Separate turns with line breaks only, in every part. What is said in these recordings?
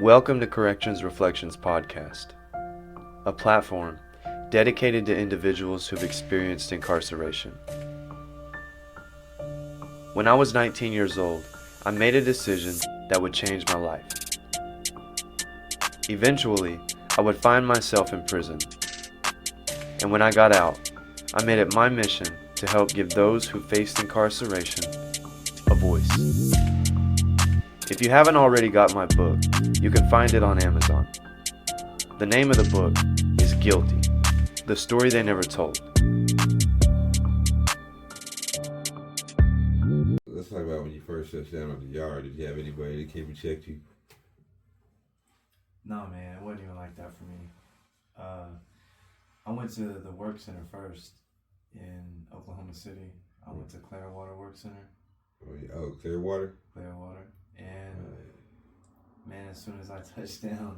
Welcome to Corrections Reflections Podcast, a platform dedicated to individuals who've experienced incarceration. When I was 19 years old, I made a decision that would change my life. Eventually, I would find myself in prison. And when I got out, I made it my mission to help give those who faced incarceration a voice. If you haven't already got my book, you can find it on Amazon. The name of the book is Guilty, the story they never told.
Let's talk about when you first shut down on the yard. Did you have anybody that came and checked you?
No, man, it wasn't even like that for me. I went to the work center first in Oklahoma City. I went to Clearwater Work Center.
Oh, Clearwater?
Clearwater. And, man, as soon as I touched down,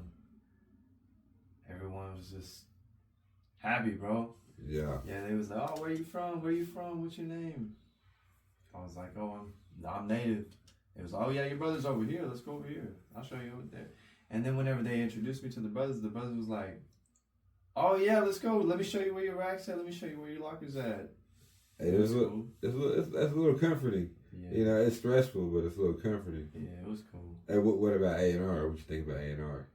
everyone was just happy, bro.
Yeah.
Yeah, they was like, oh, where you from? Where you from? What's your name? I was like, oh, I'm native. It was, oh, yeah, your brother's over here. Let's go over here. I'll show you over there. And then whenever they introduced me to the brothers was like, oh, yeah, let's go. Let me show you where your rack's at. Let me show you where your locker's at.
Hey, that's a little comforting.
Yeah.
You know, it's stressful, but it's a little comforting.
Yeah, it was cool.
Hey, what about A&R? What you think about A&R?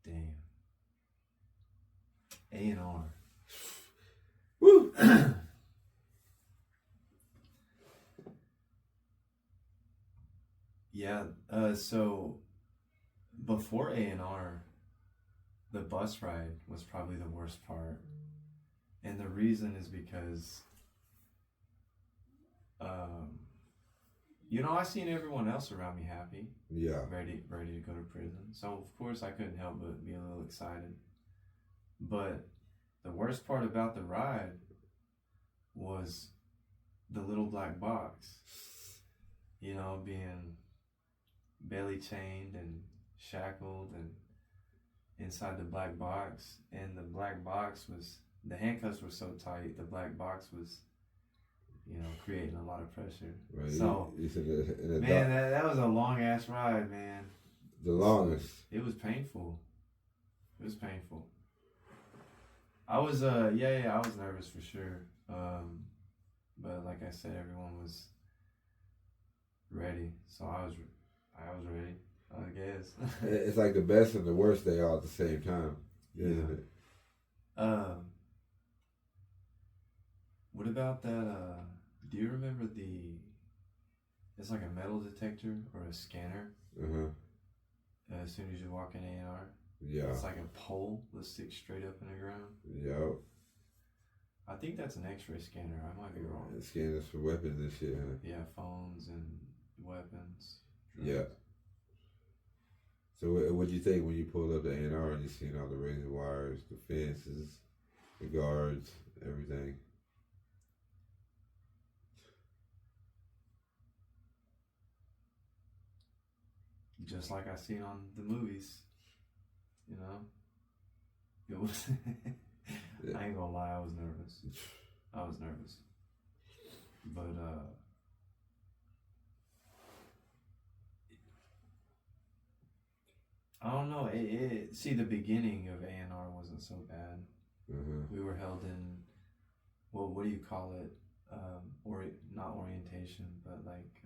Damn. A&R.
Woo!
Yeah, so before A&R, the bus ride was probably the worst part. And the reason is because, I seen everyone else around me happy.
Yeah.
Ready to go to prison. So, of course, I couldn't help but be a little excited. But the worst part about the ride was the little black box. You know, being belly chained and shackled and inside the black box. And the black box was, the handcuffs were so tight, the black box was, creating a lot of pressure.
Right.
So,
you said
man, that was a long ass ride, man.
The longest.
It was painful. It was painful. I was, I was nervous for sure. But like I said, everyone was ready. So I was ready, I guess.
It's like the best and the worst day all at the same time, isn't it?
What about that, do you remember it's like a metal detector or a scanner?
Uh-huh.
As soon as you walk in A&R?
Yeah.
It's like a pole that sticks straight up in the ground.
Yep.
I think that's an X-ray scanner. I might be wrong.
Scanners for weapons and shit, huh?
Yeah, phones and weapons. Drugs.
Yeah. So what'd you think when you pulled up the A&R and you seen all the razor wires, the fences, the guards, everything?
Just like I seen on the movies, It was. I ain't gonna lie, I was nervous. But I don't know. See, the beginning of A&R wasn't so bad.
Mm-hmm.
We were held in, what do you call it? Not orientation, but like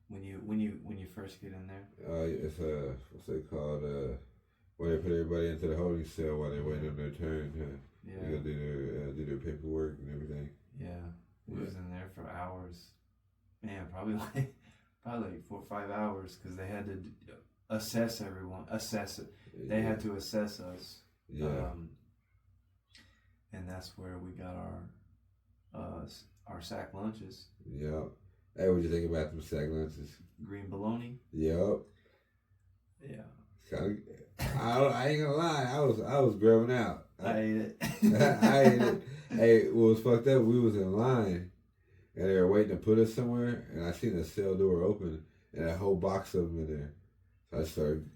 when you first get in there.
It's what's it called? When they put everybody into the holding cell while they're waiting on their turn.
Yeah.
They go do their paperwork and everything.
Yeah, we was in there for hours. Man, probably like 4 or 5 hours because they had to assess everyone. Assess it. They had to assess us.
Yeah.
And that's where we got our sack lunches.
Yep. Hey, what'd you think about them sack lunches?
Green bologna.
Yep.
Yeah.
I ain't gonna lie, I was grubbing out.
I ate it.
I ate it. Hey, what was fucked up? We was in line, and they were waiting to put us somewhere, and I seen the cell door open, and a whole box of them in there. So I started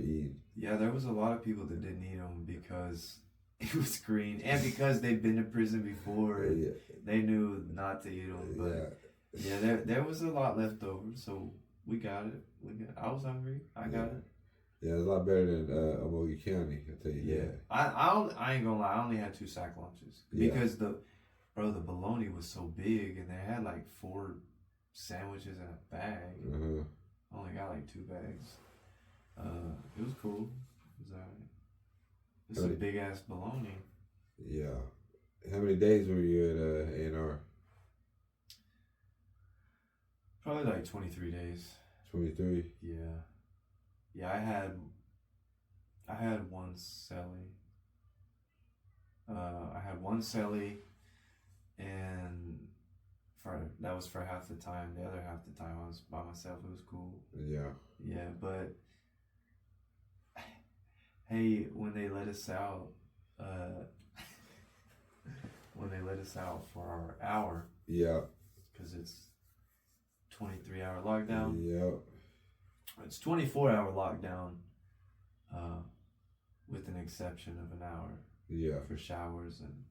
eating.
Yeah, there was a lot of people that didn't eat them because it was green, and because they'd been to prison before, and they knew not to eat them. But there was a lot left over, so we got it. I was hungry. I got it.
Yeah, it's a lot better than Omogi County. I tell you that.
I ain't gonna lie. I only had 2 sack lunches
Yeah.
because the bologna was so big and they had like 4 sandwiches in a bag.
Uh-huh.
I only got like 2 bags. It was cool. It was alright. It's a big ass bologna.
Yeah. How many days were you at A&R?
Probably like 23 days.
23.
Yeah, I had one celly. I had one celly, and that was for half the time. The other half the time I was by myself. It was cool.
Yeah.
But hey, when they let us out, for our hour,
Yeah.
because it's 23-hour lockdown.
Yeah.
It's 24-hour lockdown, with an exception of an hour
Yeah.
for showers and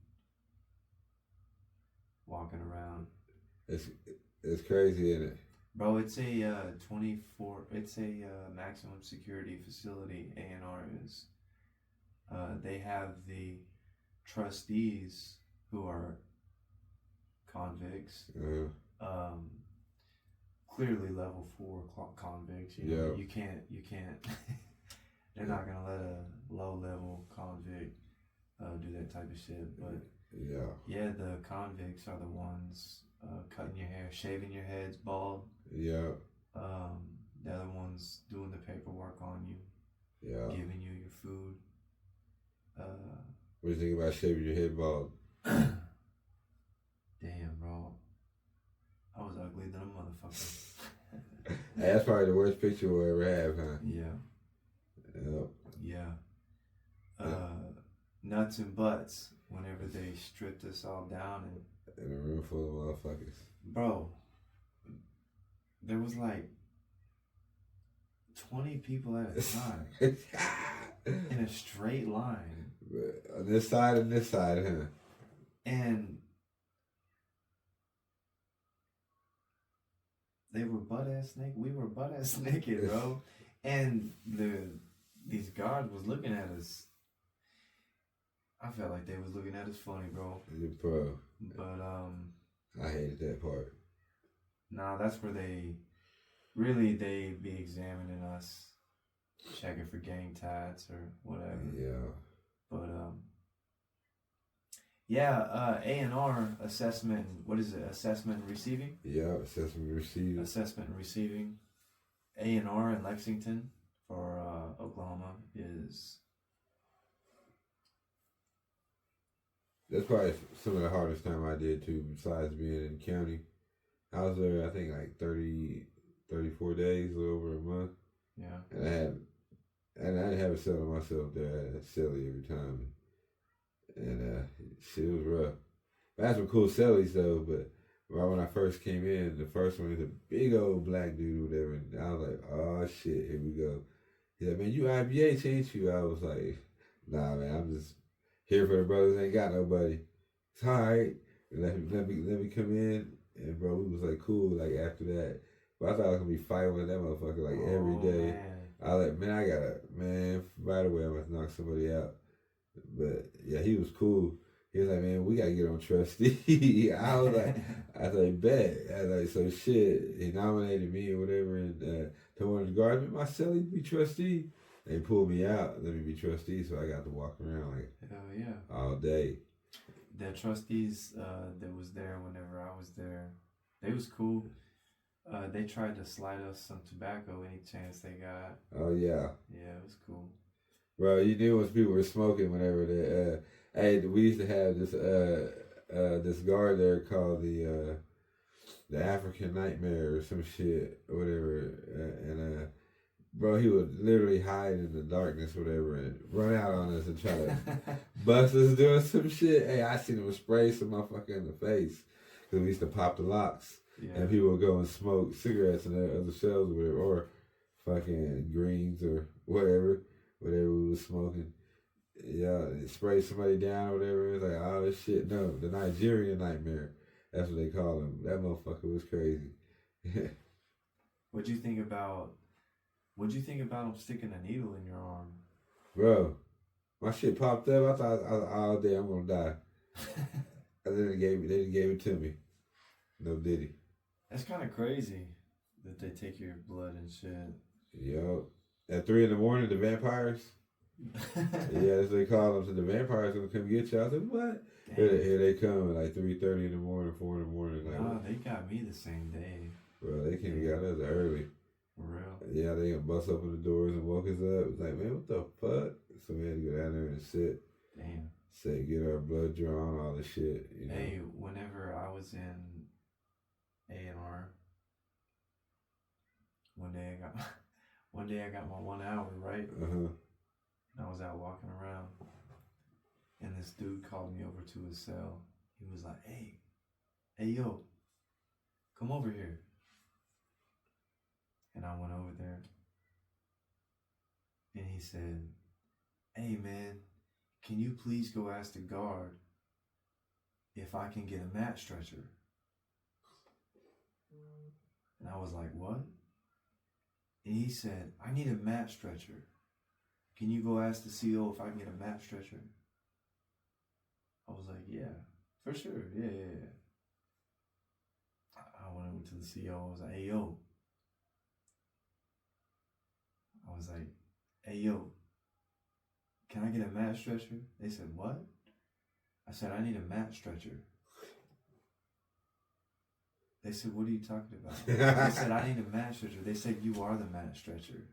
walking around.
It's crazy, isn't it?
Bro, it's a 24. It's a maximum security facility. A&R is. They have the trustees who are convicts. Clearly level 4 convicts. You know, you can't. They're not gonna let a low level convict do that type of shit. But yeah, the convicts are the ones cutting your hair, shaving your heads bald.
Yeah.
The other ones doing the paperwork on you.
Yeah.
Giving you your food.
What do you think about shaving your head bald?
Damn, bro. I was ugly than a motherfucker.
Hey, that's probably the worst picture we'll ever have, huh?
Yeah.
Yep.
Yeah. Nuts and butts whenever they stripped us all down
in a room full of motherfuckers.
Bro, there was like 20 people at a time in a straight line.
On this side and this side, huh?
And they were butt-ass naked. We were butt-ass naked, bro. And these guards was looking at us. I felt like they was looking at us funny, bro.
Bro.
But
I hated that part.
Nah, that's where they be examining us, checking for gang tats or whatever.
Yeah.
But A&R assessment. What is it? Assessment and receiving.
Yeah, assessment and receiving.
Assessment and receiving. A&R in Lexington for Oklahoma is.
That's probably some of the hardest time I did too, besides being in the county. I was there, I think, like 34 days, a little over a month.
Yeah.
And I didn't have a cell to myself there. I had a celly every time. And shit was rough. I had some cool cellies though, but right when I first came in, the first one was a big old black dude or whatever. And I was like, oh shit, here we go. He's like, man, you IBH, ain't you? I was like, nah, man, I'm just here for the brothers, ain't got nobody. It's alright. Let me come in. And bro, we was like cool like after that. But I thought I was gonna be fighting with that motherfucker like every day.
Man.
I was like, man, right away I'm gonna knock somebody out. But yeah, he was cool. He was like, man, we gotta get on trustee. I was like, bet. I was like, so shit. He nominated me or whatever, and told one of the guards, my celly be trustee. They pulled me out, let me be trustee, so I got to walk around like
hell yeah
all day.
The trustees that was there whenever I was there, they was cool. They tried to slide us some tobacco any chance they got.
Oh yeah.
Yeah, it was cool.
Bro, you knew when people were smoking whenever they hey, we used to have this guard there called the African Nightmare or some shit or whatever, and bro, he would literally hide in the darkness or whatever and run out on us and try to bust us doing some shit. Hey, I seen him spray some motherfucker in the face because we used to pop the locks.
Yeah.
And people would go and smoke cigarettes in the other shells or whatever, or fucking greens or whatever we was smoking. Yeah, spray somebody down or whatever. It's like, oh shit, no, the Nigerian Nightmare. That's what they call him. That motherfucker was crazy.
What'd you think about What'd you think about him sticking a needle in your arm?
Bro, my shit popped up. I thought all day I'm gonna die. And then they gave it to me. No diddy.
That's kind of crazy that they take your blood and shit.
Yo. At 3 in the morning, the vampires. Yeah, that's what they call them. So the vampires gonna come get you. I said, what? Here they come at like 3:30 in the morning, 4 in the morning. Like,
nah, they got me the same day.
bro, they came and got us early.
For real.
Yeah, they gonna bust open the doors and woke us up. It's like, man, what the fuck? So we had to go down there and sit, get our blood drawn, all the shit. You know?
Hey, whenever I was in A&R, one day I got my 1 hour, right?
Uh-huh.
And I was out walking around, and this dude called me over to his cell. He was like, hey, yo, come over here. And I went over there, and he said, hey man, can you please go ask the guard if I can get a mat stretcher? And I was like, what? And he said, I need a mat stretcher. Can you go ask the CO if I can get a mat stretcher? I was like, yeah, for sure, yeah. I went over to the CO. I was like, hey yo. I was like, hey yo, can I get a mat stretcher? They said, what? I said, I need a mat stretcher. They said, what are you talking about? They said, I need a mat stretcher. They said, you are the mat stretcher.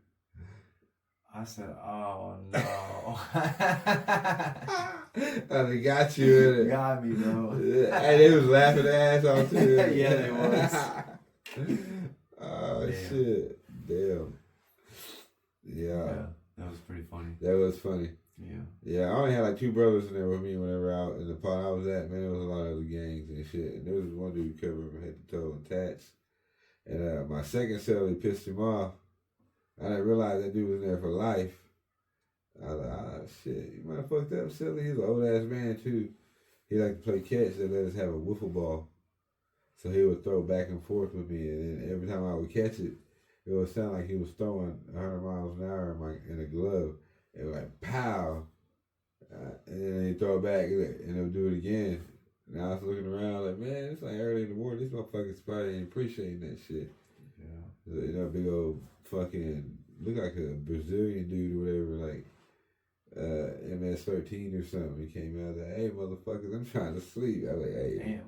I said, oh no.
And they got you in it.
Got me, bro.
And they was laughing their ass off too.
Yeah, they was.
Oh,
damn.
shit. Damn. Yeah.
That was pretty funny.
That was funny.
Yeah.
Yeah, I only had like 2 brothers in there with me whenever out in the part I was at. Man, there was a lot of other gangs and shit. And there was one dude covered from head to toe in tats. And my second cell, he pissed him off. I didn't realize that dude was in there for life. I was like, shit, you might have fucked up, silly. He's an old ass man too. He liked to play catch. They let us have a wiffle ball. So he would throw back and forth with me. And then every time I would catch it, it would sound like he was throwing 100 miles an hour in a glove. It was like, pow. And then he'd throw it back and he'll do it again. And I was looking around like, man, it's like early in the morning. These motherfuckers probably ain't appreciating that shit.
Yeah.
You know, big old fucking, look like a Brazilian dude or whatever, like MS-13 or something. He came out like, hey, motherfuckers, I'm trying to sleep. I was like, hey.
Damn.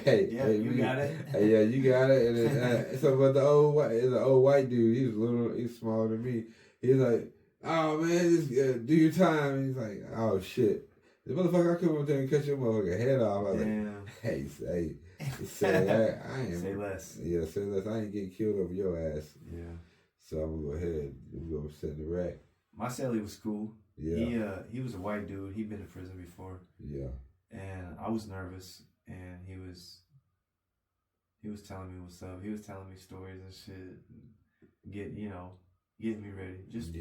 Hey,
yeah,
hey,
you got it.
Hey, yeah, you got it. And then, so, but the old white dude, he's smaller than me. He's like, oh man, just do your time. And he's like, oh shit. The motherfucker, I come up there and cut your motherfucker head off. I was like, hey, say, I ain't.
Say less.
Yeah, say less. I ain't getting killed over your ass.
Yeah.
So I'm gonna go ahead and go sit in the rack.
My cellie was cool.
Yeah.
He was a white dude. He'd been to prison before.
Yeah.
And I was nervous, and he was telling me what's up. He was telling me stories and shit. Getting me ready. Just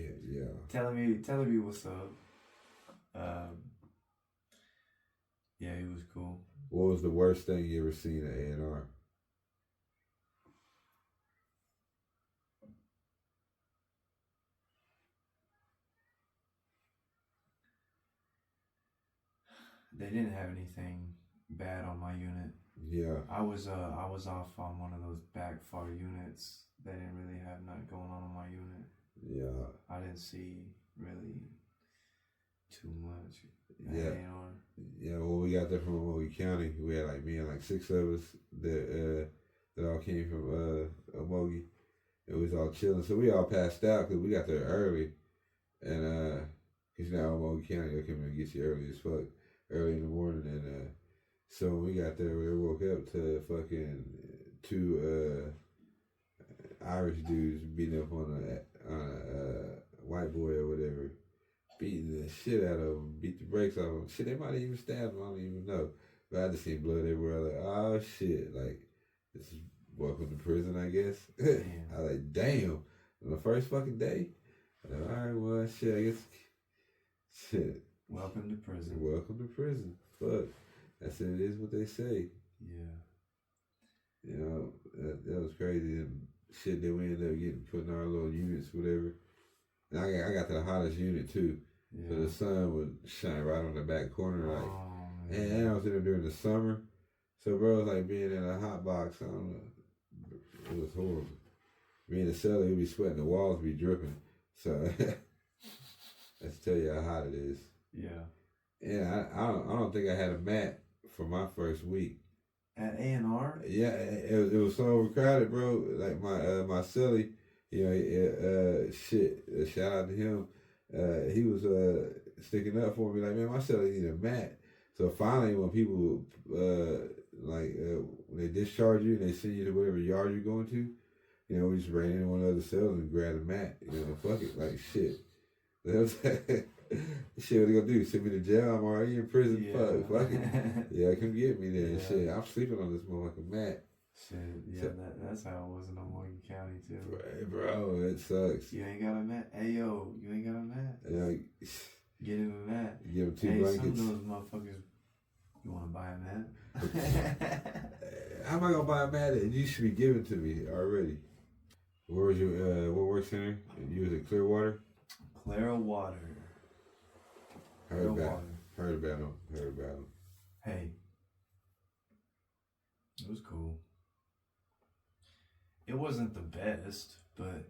telling me what's up. Yeah, he was cool.
What was the worst thing you ever seen at A&R?
They didn't have anything bad on my unit.
Yeah.
I was off on one of those back far units. They didn't really have nothing going on my unit.
Yeah.
I didn't see really too much.
Yeah. Yeah, well, we got there from Omogi County. We had like me and like 6 of us that all came from Omogi. And we was all chilling. So we all passed out because we got there early. And he's now Omogi County. They'll come and get you early as fuck. Early in the morning. And so when we got there, we woke up to fucking 2 Irish dudes beating up on a white boy or whatever. Beating the shit out of him, beat the brakes off him. Shit, they might have even stabbed him, I don't even know. But I just seen blood everywhere. Like, oh shit, like, this is welcome to prison, I guess. I was like, damn. On the first fucking day? I was like, alright, well, shit, I guess. Shit.
Welcome to prison.
Welcome to prison. Fuck. That's it is what they say.
Yeah.
You know, that was crazy. And shit, then we ended up getting put in our little units, whatever. And I got the hottest unit too.
Yeah.
So the sun would shine right on the back corner, like,
Oh, man.
and I was in there during the summer. So, bro, it was like being in a hot box. I don't know. It was horrible. Being in the cellar, you'd be sweating, the walls be dripping. So, let's tell you how hot it is.
Yeah.
And I don't think I had a mat for my first week.
At A&R?
Yeah, it was so overcrowded, bro. Like my celly, you know, shit. Shout out to him. He was sticking up for me, like, man, my celly need a mat. So finally, when people when they discharge you and they send you to whatever yard you're going to, you know, we just ran into one of the cells and grabbed a mat. You know, fuck it, like shit. Shit, what they gonna do? Send me to jail? I'm already in prison.
Yeah.
Fuck it. Yeah, come get me then.
Yeah.
Shit, I'm sleeping on this motherfucking mat.
Shit, yeah,
So-
that's how it was in Morgan County, too.
Bro, it sucks.
You ain't got a mat? Hey, yo, you ain't got a mat?
You know,
Get him a mat.
you give them two
Hey,
blankets.
some of those motherfuckers, you want to buy a mat?
How am I gonna buy a mat? It used to be given to me already. Where was your what work center? You was at Clearwater.
Clearwater.
Heard about
Clearwater.
Heard about them. Heard about them.
Hey, it was cool. It wasn't the best, but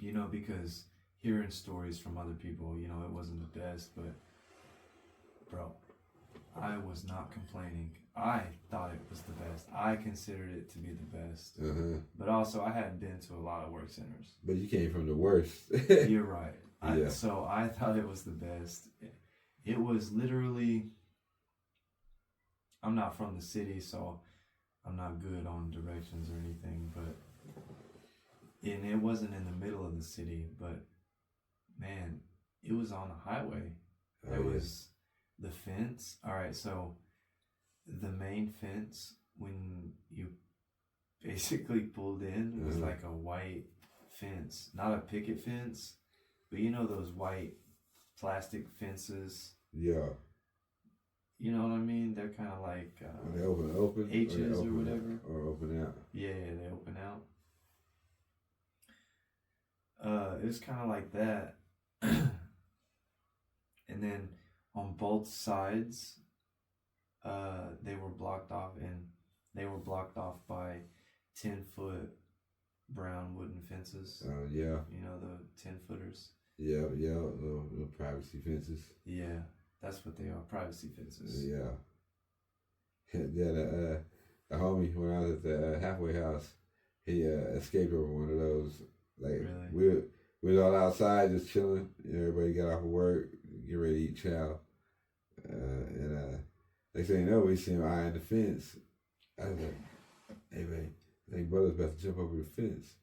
you know, because hearing stories from other people, you know, it wasn't the best, but bro, I was not complaining. I thought it was the best. I considered it to be the best. But also, I hadn't been to a lot of work centers.
But you came from the worst.
You're right.
Yeah.
So I thought it was the best. It was literally, I'm not from the city, so I'm not good on directions or anything, and it wasn't in the middle of the city, but man, it was on a highway. There was the fence. All right, so the main fence, when you basically pulled in, was like a white fence, not a picket fence, but you know those white plastic fences.
Yeah.
You know what I mean? They're kind of like
When they open
H's
or
or whatever.
Or open out.
Yeah, they open out. It was kind of like that. And then on both sides, they were blocked off, and they were blocked off by 10-foot brown wooden fences.
Yeah.
You know, the 10-footers.
Yeah, little privacy fences.
Yeah, that's what they are, privacy fences.
Yeah. Yeah, the homie, when I was at the halfway house, he escaped over one of those. Like,
Really?
we was all outside just chilling. Everybody got off of work, get ready to eat chow. And next thing you know, we see him eyeing the fence. I was like, hey, man, I think brother's about to jump over the fence.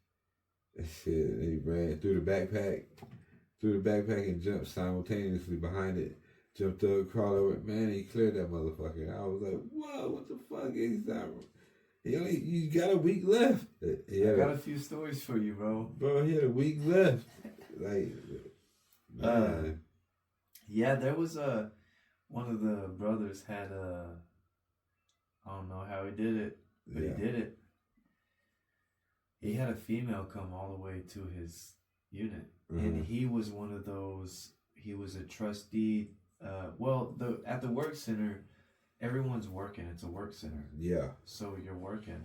And shit, and he ran through the backpack and jumped simultaneously behind it. Jumped up, crawled over it. Man, he cleared that motherfucker. I was like, whoa, what the fuck? You got a week left.
I got a few stories for you, bro.
Bro, he had a week left. Like, man.
Yeah, there was one of the brothers had I don't know how he did it, but he did it. He had a female come all the way to his unit, and he was one of those. He was a trustee. At the work center, everyone's working. It's a work center.
Yeah.
So you're working,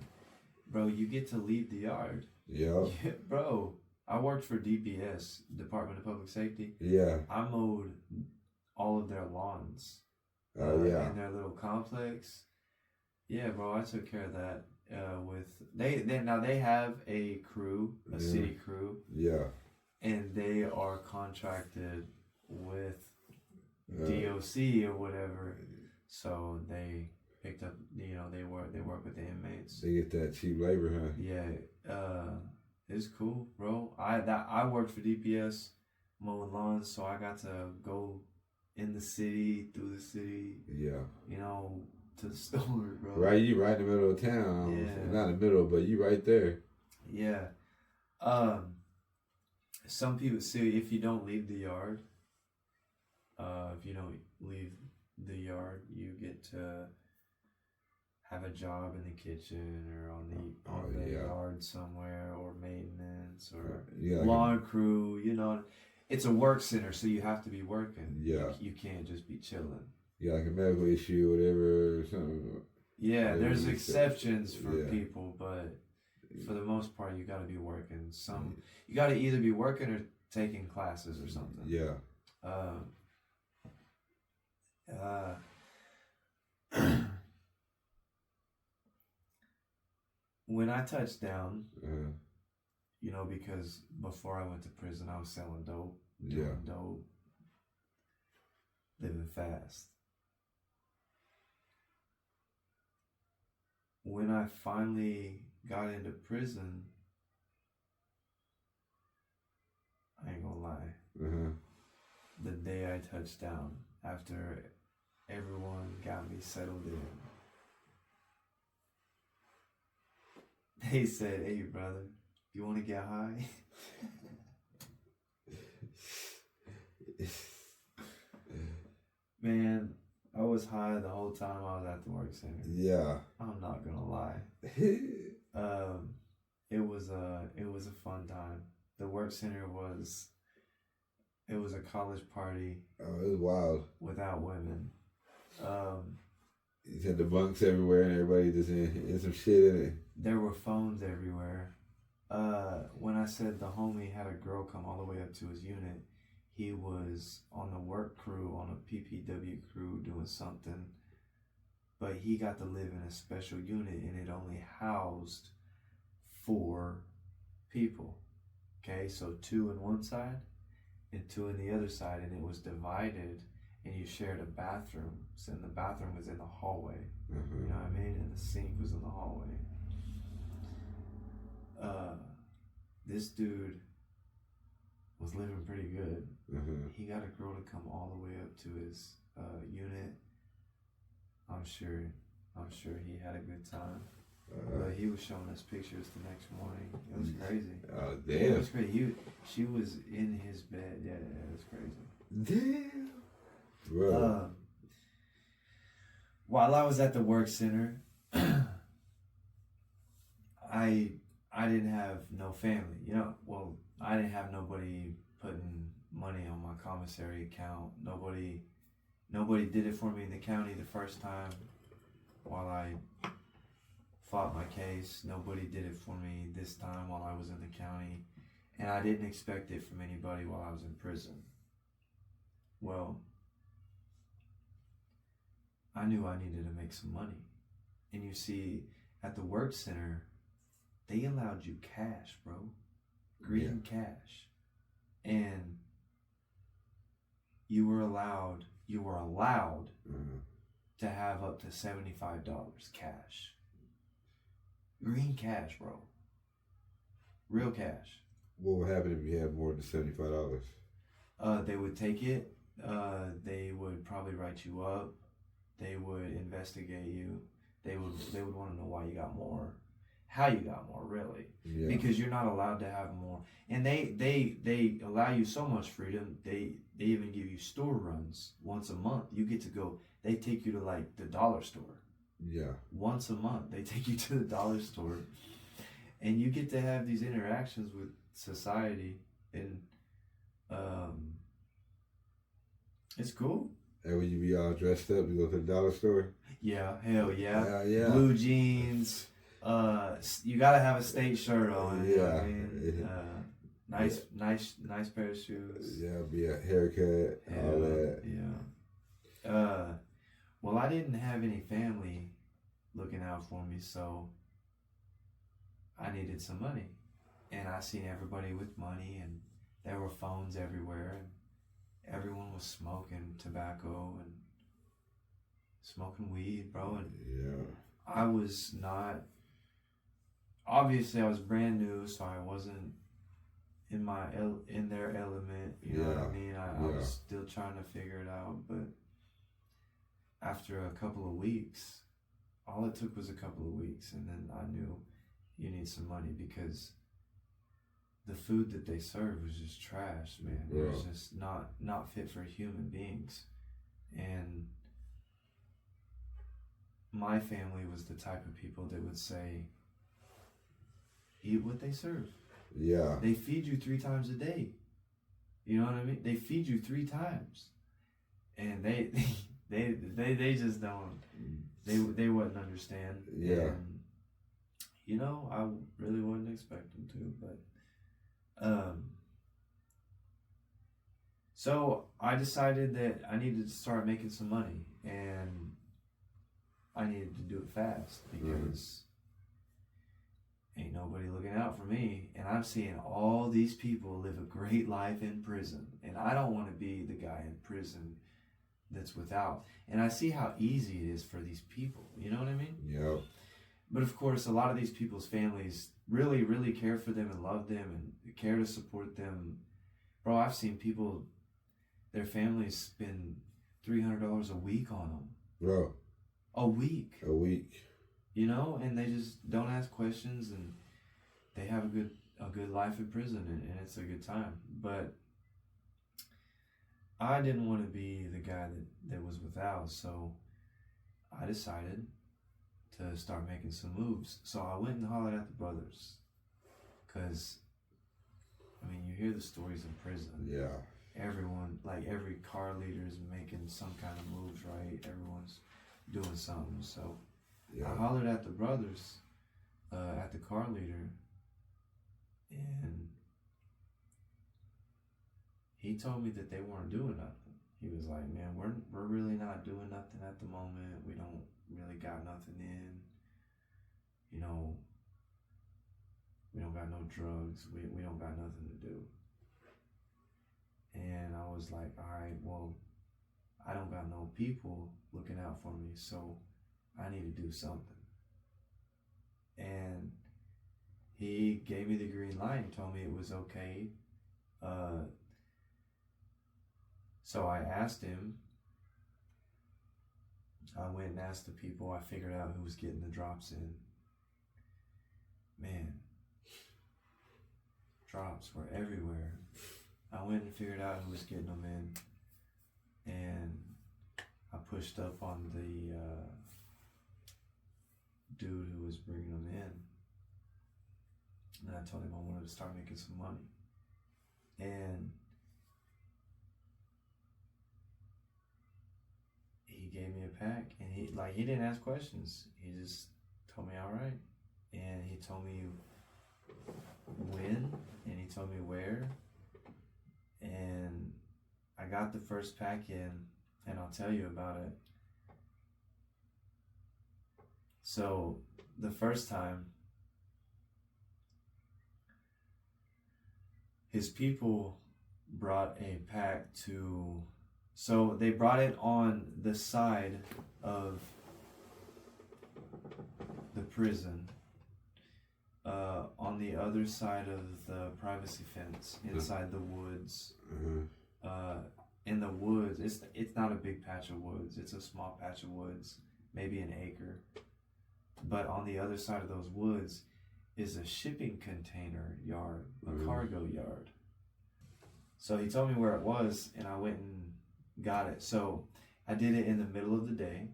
bro. You get to leave the yard.
Yeah.
Yeah, bro. I worked for DPS, Department of Public Safety.
Yeah.
I mowed all of their lawns.
Oh, yeah.
In their little complex. Yeah, bro. I took care of that. They have a crew, a city crew.
Yeah.
And they are contracted with DOC or whatever. So they picked up. They work with the inmates.
They get that cheap labor, huh?
Yeah. It's cool, bro. I worked for DPS mowing lawns, so I got to go in the city, through the city.
Yeah.
To the store, bro.
Right, you right in the middle of town.
Yeah.
Not in the middle, but you right there.
Yeah. Some people say if you don't leave the yard, you get to have a job in the kitchen or on the
yeah.
yard somewhere, or maintenance, or
Yeah,
lawn crew. You know, it's a work center, so you have to be working.
Yeah.
You can't just be chilling.
Yeah, like a medical issue, whatever, or something.
Yeah, there's
Yeah.
exceptions for
Yeah.
people, but for the most part, you got to be working. You got to either be working or taking classes or something.
Yeah.
When I touched down,
Uh,
you know, because before I went to prison, I was selling dope,
yeah.
doing dope, living fast. When I finally got into prison, I ain't gonna lie,
Uh-huh.
the day I touched down, after everyone got me settled in, they said, "Hey, brother, you want to get high?" Man, I was high the whole time I was at the work center.
Yeah.
I'm not gonna lie. It was a fun time. The work center was a college party
Oh, it was wild.
without women.
You had the bunks everywhere and everybody just in some shit in it.
There were phones everywhere. When I said the homie had a girl come all the way up to his unit, he was on the work crew, on a PPW crew doing something, but he got to live in a special unit and it only housed 4 people. Okay, so 2 on one side and 2 on the other side, and it was divided, and you shared a bathroom. So the bathroom was in the hallway.
Uh-huh.
You know what I mean? And the sink was in the hallway. This dude was living pretty good.
Uh-huh.
He got a girl to come all the way up to his unit. I'm sure he had a good time. But he was showing us pictures the next morning. It was crazy.
Oh,
It
damn.
was crazy. She was in his bed. Yeah, it was crazy.
Damn. Bro.
While I was at the work center, I didn't have no family. You know, well, I didn't have nobody putting money on my commissary account. Nobody did it for me in the county the first time while I fought my case. Nobody did it for me this time while I was in the county, and I didn't expect it from anybody while I was in prison. Well, I knew I needed to make some money. And you see, at the work center, they allowed you cash, bro. Green cash. And you were allowed to have up to $75 cash. Green cash, bro. Real cash.
What would happen if you had more than $75?
They would take it. They would probably write you up. They would investigate you. They would want to know why you got more, how you got more, really,
Yeah.
because you're not allowed to have more. And they allow you so much freedom. They even give you store runs once a month. You get to go. They take you to like the dollar store.
Yeah.
Once a month, they take you to the dollar store, and you get to have these interactions with society, and it's cool.
And when you be all dressed up, you go to the dollar store?
Yeah, hell yeah.
Yeah.
Blue jeans. You gotta have a state shirt on. You know what I mean? Nice pair of shoes.
Yeah, be a haircut, all that.
Yeah. Well, I didn't have any family looking out for me, so I needed some money, and I seen everybody with money, and there were phones everywhere, and everyone was smoking tobacco and smoking weed, bro. And
Yeah.
I was not. Obviously, I was brand new, so I wasn't in their element. You know what I mean? I was still trying to figure it out. But after a couple of weeks, all it took was a couple of weeks, and then I knew you need some money, because the food that they served was just trash, man. It was just not fit for human beings. And my family was the type of people that would say, eat what they serve.
Yeah.
They feed you 3 times a day. You know what I mean? They feed you 3 times. And they just don't, they wouldn't understand.
Yeah.
And, you know, I really wouldn't expect them to, but, so I decided that I needed to start making some money, and I needed to do it fast because ain't nobody looking out for me. And I'm seeing all these people live a great life in prison, and I don't want to be the guy in prison that's without. And I see how easy it is for these people. You know what I mean?
Yep.
But of course, a lot of these people's families really, really care for them and love them and care to support them. Bro, I've seen people, their families spend $300 a week on them.
Bro.
A week.
A week.
You know, and they just don't ask questions, and they have a good life in prison, and it's a good time. But I didn't want to be the guy that was without, so I decided to start making some moves. So I went and hollered at the brothers, because, I mean, you hear the stories in prison.
Yeah.
Everyone, like every car leader is making some kind of moves, right? Everyone's doing something. So
Yeah.
I hollered at the brothers, at the car leader, and he told me that they weren't doing nothing. He was like, man, we're really not doing nothing at the moment. We don't really got nothing in. You know, we don't got no drugs. We don't got nothing to do. And I was like, all right, well, I don't got no people looking out for me, so I need to do something. And he gave me the green light and told me it was okay. So I asked him. I went and asked the people. I figured out who was getting the drops in. Man, drops were everywhere. I went and figured out who was getting them in, and I pushed up on the dude who was bringing them in, and I told him I wanted to start making some money. And he gave me a pack, and he didn't ask questions. He just told me, all right. And he told me when, and he told me where. And I got the first pack in, and I'll tell you about it. So the first time, his people brought a pack to, so they brought it on the side of the prison, on the other side of the privacy fence, inside the woods. In the woods, it's not a big patch of woods, it's a small patch of woods, maybe an acre. But on the other side of those woods is a shipping container yard, a cargo yard. So he told me where it was, and I went and got it. So I did it in the middle of the day.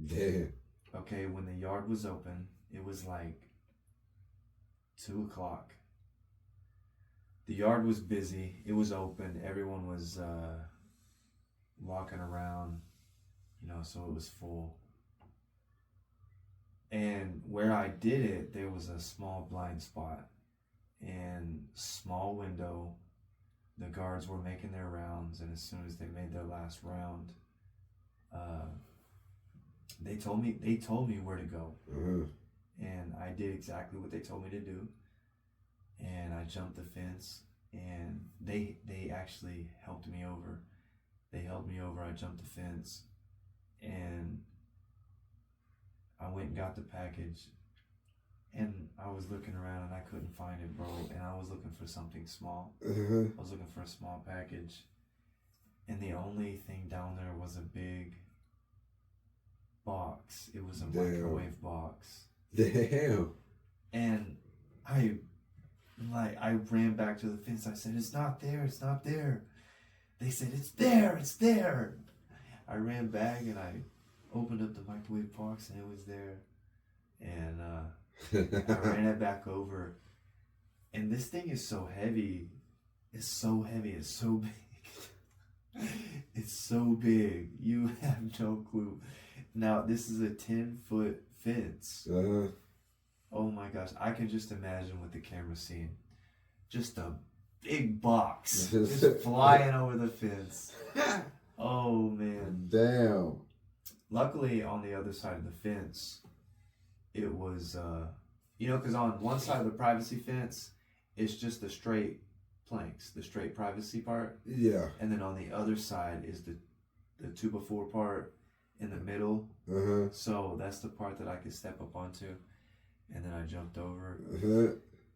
Damn.
Okay, when the yard was open, it was like 2 o'clock. The yard was busy. It was open. Everyone was walking around, you know, so it was full. And where I did it, there was a small blind spot and small window. The guards were making their rounds, and as soon as they made their last round, they told me where to go. And I did exactly what they told me to do. And I jumped the fence, and they actually helped me over. They helped me over. I jumped the fence, and I went and got the package. And I was looking around, and I couldn't find it, bro. And I was looking for something small. I was looking for a small package. And the only thing down there was a big box. It was a microwave box.
Damn.
And I ran back to the fence. I said, it's not there, it's not there. They said, it's there, it's there. I ran back, and I opened up the microwave box and it was there. And I ran it back over. And this thing is so heavy. It's so heavy. It's so big. It's so big. You have no clue. Now, this is a 10-foot fence. Oh my gosh. I can just imagine what the camera's seeing. Just a big box just flying over the fence. Oh, man.
Damn.
Luckily, on the other side of the fence, it was, because on one side of the privacy fence, it's just the straight planks, the straight privacy part.
Yeah.
And then on the other side is the 2x4 part in the middle. So that's the part that I could step up onto. And then I jumped over.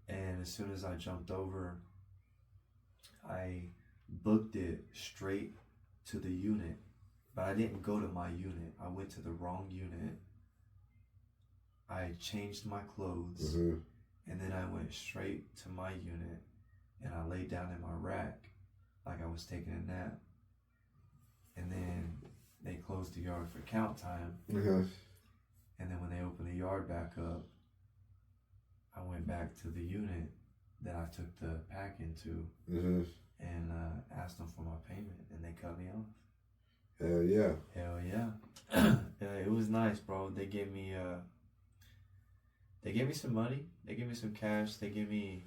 And as soon as I jumped over, I booked it straight to the unit. But I didn't go to my unit. I went to the wrong unit. I changed my clothes. And then I went straight to my unit. And I laid down in my rack like I was taking a nap. And then they closed the yard for count time. And then when they opened the yard back up, I went back to the unit that I took the pack into and asked them for my payment, and they cut me off.
Hell yeah.
Hell yeah. It was nice, bro. They gave me some money. They gave me some cash. They gave me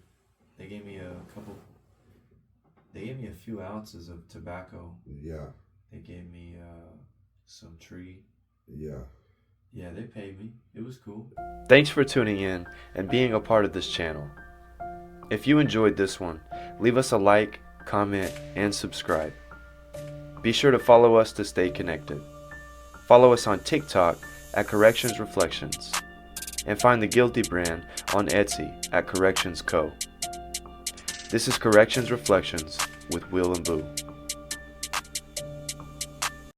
a few ounces of tobacco.
Yeah.
They gave me some tree.
Yeah.
Yeah, they paid me. It was cool.
Thanks for tuning in and being a part of this channel. If you enjoyed this one, leave us a like, comment, and subscribe. Be sure to follow us to stay connected. Follow us on TikTok at Corrections Reflections, and find the Guilty brand on Etsy at Corrections Co. This is Corrections Reflections with Will and Boo.